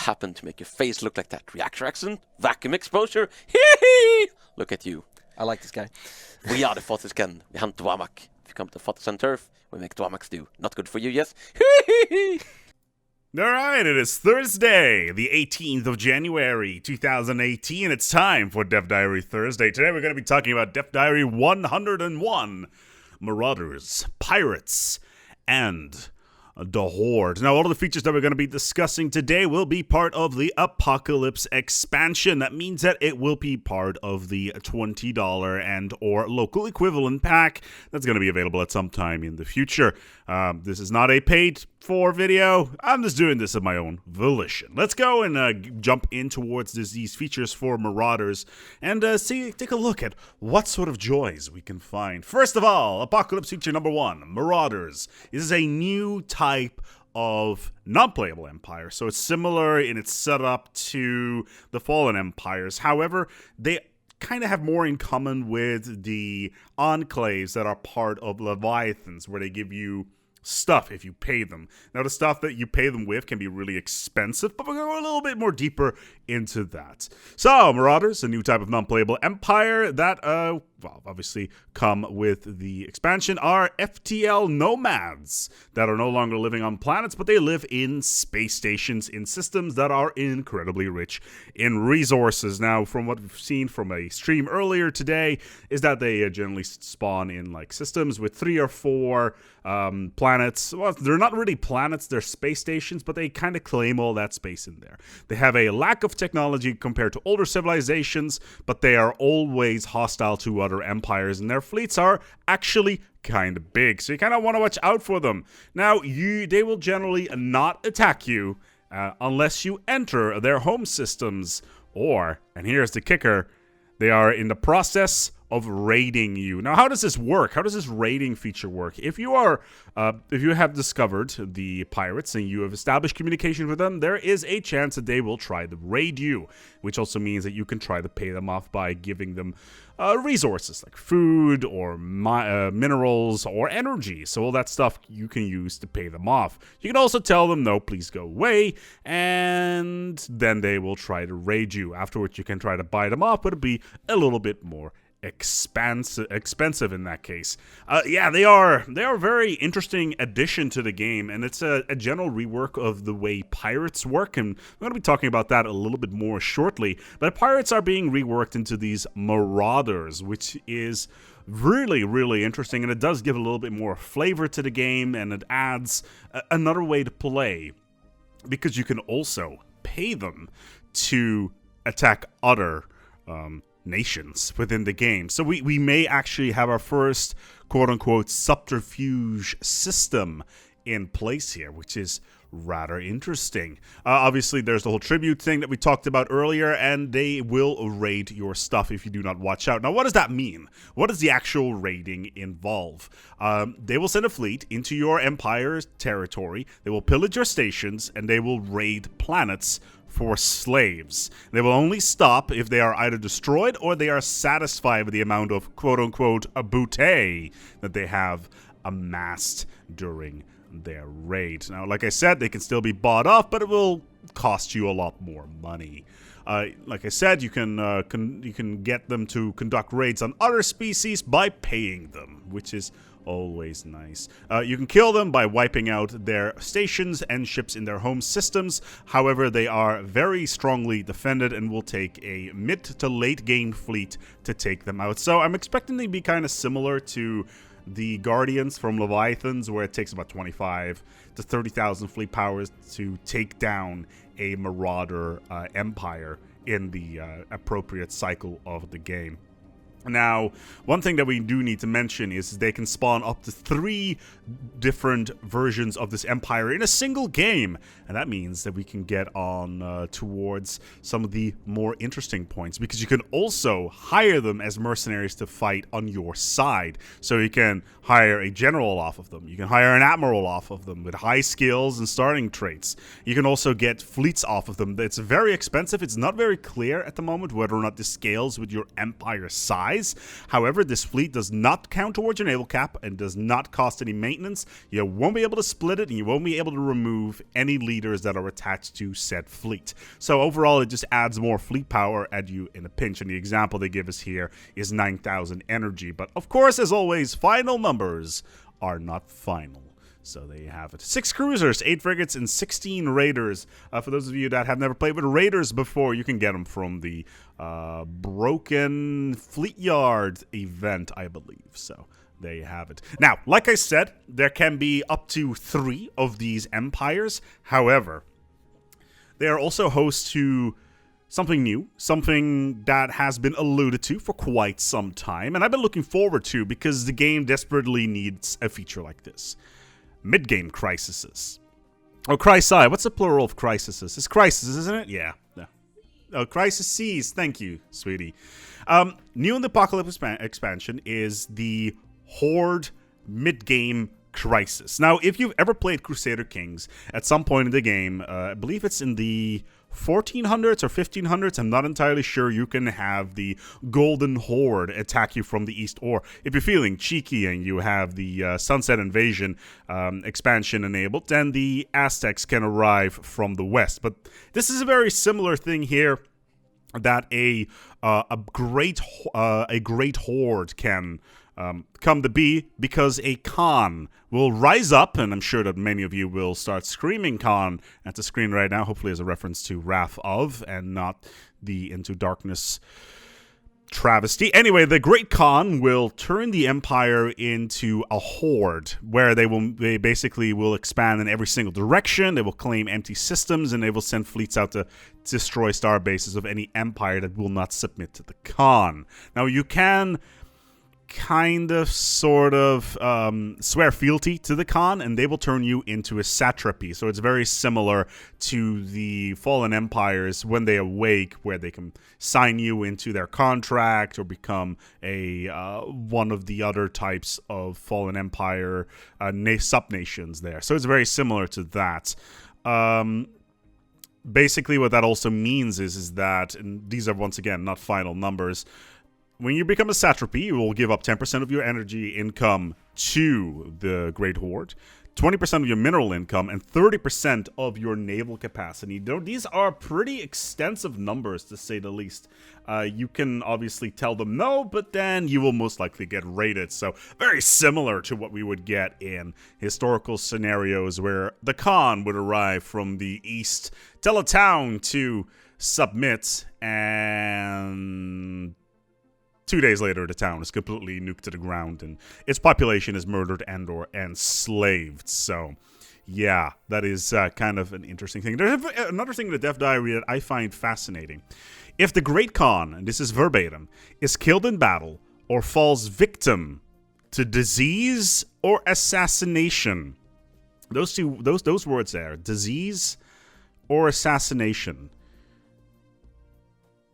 happened to make your face look like that? Reactor accident? Vacuum exposure? Hee. Look at you. I like this guy. We are the Fortisken. We hunt Dwamak. If you come to Fortis and Turf, we make Dwamaks do. Not good for you, yes? Alright, it is Thursday, the 18th of January, 2018. It's time for Dev Diary Thursday. Today we're going to be talking about Dev Diary 101, Marauders, Pirates, and the Horde. Now, all of the features that we're going to be discussing today will be part of the Apocalypse expansion. That means that it will be part of the $20 and or local equivalent pack that's going to be available at some time in the future. This is not a paid-for video. I'm just doing this of my own volition. Let's go and jump in towards these features for Marauders and take a look at what sort of joys we can find. First of all, Apocalypse feature number 1, Marauders. This is a new type of non-playable empire, so it's similar in its setup to the Fallen Empires. However, they kind of have more in common with the enclaves that are part of Leviathans, where they give you stuff if you pay them. Now, the stuff that you pay them with can be really expensive, but we're going to go a little bit more deeper into that. So, Marauders, a new type of non-playable empire that, obviously come with the expansion, are FTL nomads that are no longer living on planets, but they live in space stations in systems that are incredibly rich in resources. Now, from what we've seen from a stream earlier today, is that they generally spawn in like systems with 3 or 4 planets. Well, they're not really planets, they're space stations, but they kind of claim all that space in there. They have a lack of technology compared to older civilizations, but they are always hostile to other empires, and their fleets are actually kind of big, so you kind of want to watch out for them. Now, they will generally not attack you unless you enter their home systems, or, and here's the kicker, they are in the process of raiding you. Now, how does this work? How does this raiding feature work? If you have discovered the pirates and you have established communication with them, there is a chance that they will try to raid you, which also means that you can try to pay them off by giving them resources like food or minerals or energy. So all that stuff you can use to pay them off. You can also tell them, no, please go away, and then they will try to raid you. Afterwards, you can try to buy them off, but it'll be a little bit more expensive in that case. Yeah, they are a very interesting addition to the game, and it's a general rework of the way pirates work, and I'm going to be talking about that a little bit more shortly. But pirates are being reworked into these Marauders, which is really, really interesting, and it does give a little bit more flavor to the game, and it adds another way to play, because you can also pay them to attack other nations within the game. So we may actually have our first quote-unquote subterfuge system in place here, which is rather interesting. Obviously, there's the whole tribute thing that we talked about earlier, and they will raid your stuff if you do not watch out. Now, what does that mean? What does the actual raiding involve? They will send a fleet into your empire's territory, they will pillage your stations, and they will raid planets for slaves. They will only stop if they are either destroyed or they are satisfied with the amount of quote-unquote booty that they have amassed during their raid. Now, like I said, they can still be bought off, but it will cost you a lot more money. Like I said, you can get them to conduct raids on other species by paying them, which is always nice. You can kill them by wiping out their stations and ships in their home systems. However, they are very strongly defended and will take a mid to late game fleet to take them out. So I'm expecting them to be kind of similar to the Guardians from Leviathans, where it takes about 25 to 30,000 fleet powers to take down a Marauder empire in the appropriate cycle of the game. Now, one thing that we do need to mention is they can spawn up to 3 different versions of this empire in a single game, and that means that we can get on towards some of the more interesting points, because you can also hire them as mercenaries to fight on your side. So you can hire a general off of them, you can hire an admiral off of them with high skills and starting traits. You can also get fleets off of them. It's very expensive. It's not very clear at the moment whether or not this scales with your empire size. size. However, this fleet does not count towards your naval cap and does not cost any maintenance. You won't be able to split it, and you won't be able to remove any leaders that are attached to said fleet. So overall, it just adds more fleet power at you in a pinch, and the example they give us here is 9,000 energy. But of course, as always, final numbers are not final. So there you have it. 6 cruisers, 8 frigates, and 16 raiders. For those of you that have never played with raiders before, you can get them from the Broken Fleet Yard event, I believe. So there you have it. Now, like I said, there can be up to 3 of these empires. However, they are also host to something new, something that has been alluded to for quite some time, and I've been looking forward to because the game desperately needs a feature like this. Mid-game crises. Oh, crisi. What's the plural of crises? It's crisis, isn't it? Yeah. Oh, crises. Thank you, sweetie. New in the Apocalypse expansion is the Horde mid-game crisis. Now, if you've ever played Crusader Kings at some point in the game, I believe it's in the 1400s or 1500s, I'm not entirely sure, you can have the Golden Horde attack you from the east, or if you're feeling cheeky and you have the Sunset Invasion expansion enabled, then the Aztecs can arrive from the west. But this is a very similar thing here, that a great horde can come to be, because a Khan will rise up, and I'm sure that many of you will start screaming Khan at the screen right now, hopefully as a reference to Wrath of, and not the Into Darkness travesty. Anyway, the Great Khan will turn the Empire into a horde, where they basically will expand in every single direction. They will claim empty systems, and they will send fleets out to destroy star bases of any empire that will not submit to the Khan. Now, you can kind of sort of swear fealty to the Khan, and they will turn you into a satrapy. So it's very similar to the fallen empires when they awake, where they can sign you into their contract or become a one of the other types of fallen empire sub-nations there. So it's very similar to that. Basically what that also means is that, and these are once again not final numbers, when you become a satrapy, you will give up 10% of your energy income to the Great Horde, 20% of your mineral income, and 30% of your naval capacity. These are pretty extensive numbers, to say the least. You can obviously tell them no, but then you will most likely get raided. So very similar to what we would get in historical scenarios where the Khan would arrive from the east, tell a town to submit, and 2 days later, the town is completely nuked to the ground, and its population is murdered and/or enslaved. So, yeah, that is kind of an interesting thing. There's another thing in the Death Diary that I find fascinating. If the Great Khan, and this is verbatim, is killed in battle or falls victim to disease or assassination, those words there, disease or assassination,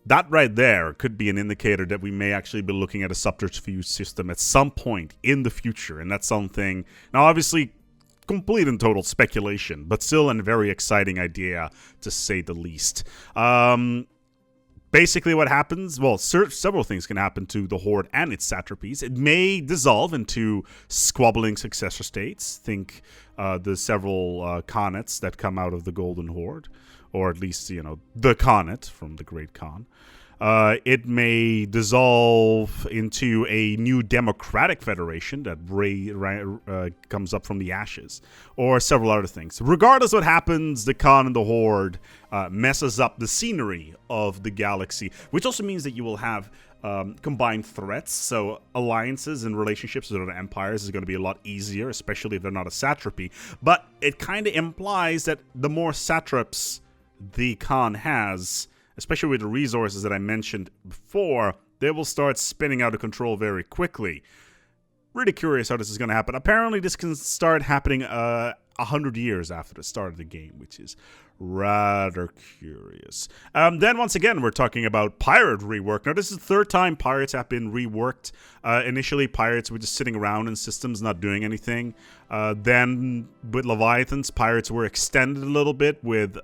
that right there could be an indicator that we may actually be looking at a subterfuge system at some point in the future. And that's something, now obviously complete and total speculation, but still a very exciting idea to say the least. Basically what happens, well, several things can happen to the Horde and its satrapies. It may dissolve into squabbling successor states. Think the several Khanates that come out of the Golden Horde, or at least, the Khanate from the Great Khan. It may dissolve into a new democratic federation that comes up from the ashes, or several other things. Regardless what happens, the Khan and the Horde messes up the scenery of the galaxy, which also means that you will have combined threats. So alliances and relationships with other empires is going to be a lot easier, especially if they're not a satrapy. But it kind of implies that the more satraps the Khan has, especially with the resources that I mentioned before, they will start spinning out of control very quickly. Really curious how this is going to happen. Apparently this can start happening 100 years after the start of the game, which is rather curious. Then once again, we're talking about pirate rework. Now this is the third time pirates have been reworked. Initially, pirates were just sitting around in systems not doing anything. Then with Leviathans, pirates were extended a little bit with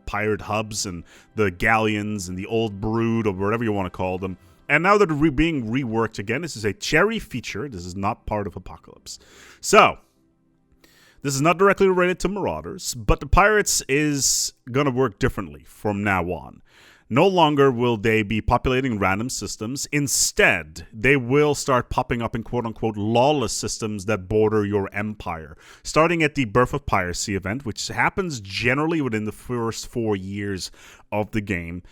pirate hubs and the galleons and the old brood, or whatever you want to call them, And now that they're being reworked again, this is a cherry feature. This is not part of Apocalypse. So, this is not directly related to Marauders, but the Pirates is going to work differently from now on. No longer will they be populating random systems. Instead, they will start popping up in quote-unquote lawless systems that border your empire. Starting at the Birth of Piracy event, which happens generally within the first 4 years of the game,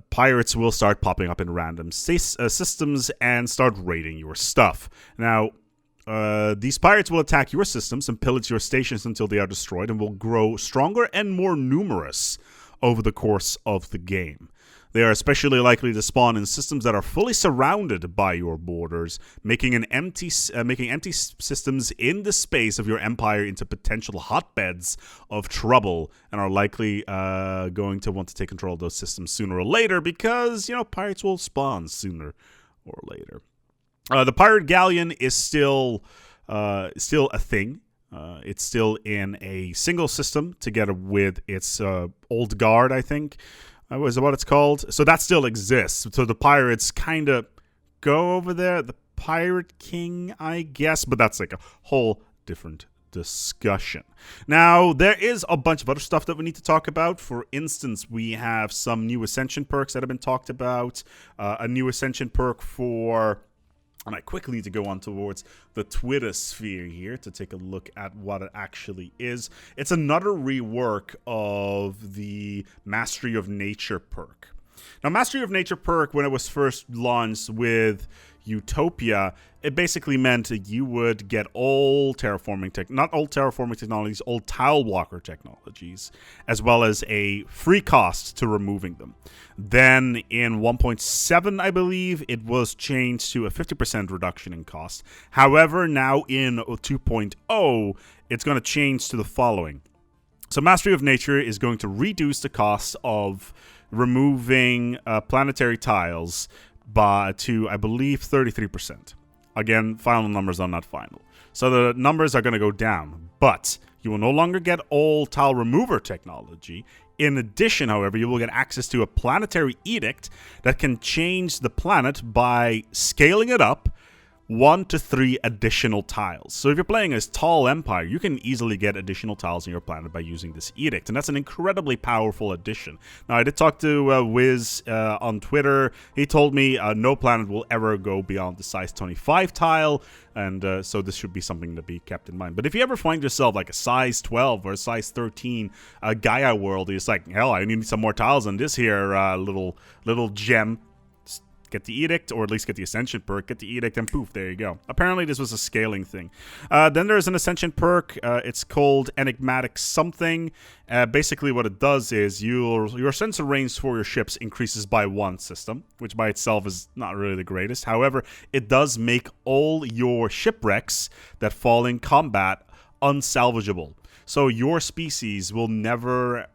pirates will start popping up in random systems and start raiding your stuff. Now, these pirates will attack your systems and pillage your stations until they are destroyed, and will grow stronger and more numerous over the course of the game. They are especially likely to spawn in systems that are fully surrounded by your borders, making empty systems in the space of your empire into potential hotbeds of trouble, and are likely going to want to take control of those systems sooner or later, because, you know, pirates will spawn sooner or later. The pirate galleon is still a thing. It's still in a single system together with its old guard, I think, is what it's called. So that still exists. So the pirates kind of go over there. The Pirate King, I guess, but that's like a whole different discussion. Now, there is a bunch of other stuff that we need to talk about. For instance, we have some new Ascension perks that have been talked about. A new Ascension perk for... And I quickly need to go on towards the Twitter sphere here to take a look at what it actually is. It's another rework of the Mastery of Nature perk. Now, Mastery of Nature perk, when it was first launched with Utopia, it basically meant that you would get old terraforming not old terraforming technologies, old tile walker technologies, as well as a free cost to removing them. Then in 1.7, I believe, it was changed to a 50% reduction in cost. However, now in 2.0, it's going to change to the following. So Mastery of Nature is going to reduce the cost of removing planetary tiles to, I believe, 33%. Again, final numbers are not final. So the numbers are going to go down, but you will no longer get old tile remover technology. In addition, however, you will get access to a planetary edict that can change the planet by scaling it up 1 to 3 additional tiles. So if you're playing as Tall Empire, you can easily get additional tiles in your planet by using this edict, and that's an incredibly powerful addition. Now, I did talk to Wiz on Twitter. He told me no planet will ever go beyond the size 25 tile, and so this should be something to be kept in mind. But if you ever find yourself like a size 12 or a size 13 Gaia world, it's like, hell, I need some more tiles on this here little gem. Get the edict, or at least get the Ascension perk, get the edict, and poof, there you go. Apparently this was a scaling thing. Then there's an Ascension perk. It's called Enigmatic something. Basically what it does is your sensor range for your ships increases by 1 system, which by itself is not really the greatest. However, it does make all your shipwrecks that fall in combat unsalvageable. So your species will never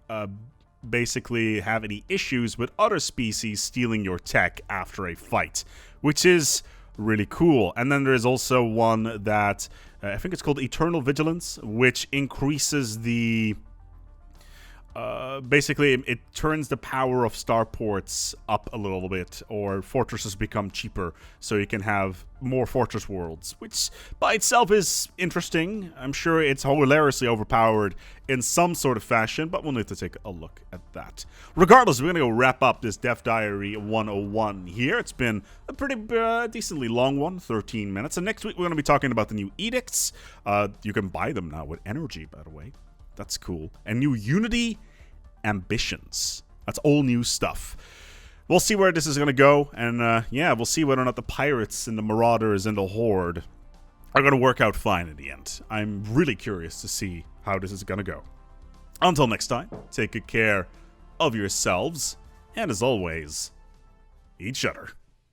basically have any issues with other species stealing your tech after a fight, which is really cool. And then there's also one that I think it's called Eternal Vigilance, which increases the basically it turns the power of starports up a little bit, or fortresses become cheaper, so you can have more fortress worlds, which by itself is interesting. I'm sure it's hilariously overpowered in some sort of fashion, but we'll need to take a look at that. Regardless, we're going to go wrap up this Dev Diary 101 here. It's been a pretty decently long one, 13 minutes, and next week we're going to be talking about the new edicts. You can buy them now with energy, by the way. That's cool. And new Unity ambitions. That's all new stuff. We'll see where this is going to go. And yeah, we'll see whether or not the pirates and the Marauders and the Horde are going to work out fine in the end. I'm really curious to see how this is going to go. Until next time, take good care of yourselves. And as always, each other.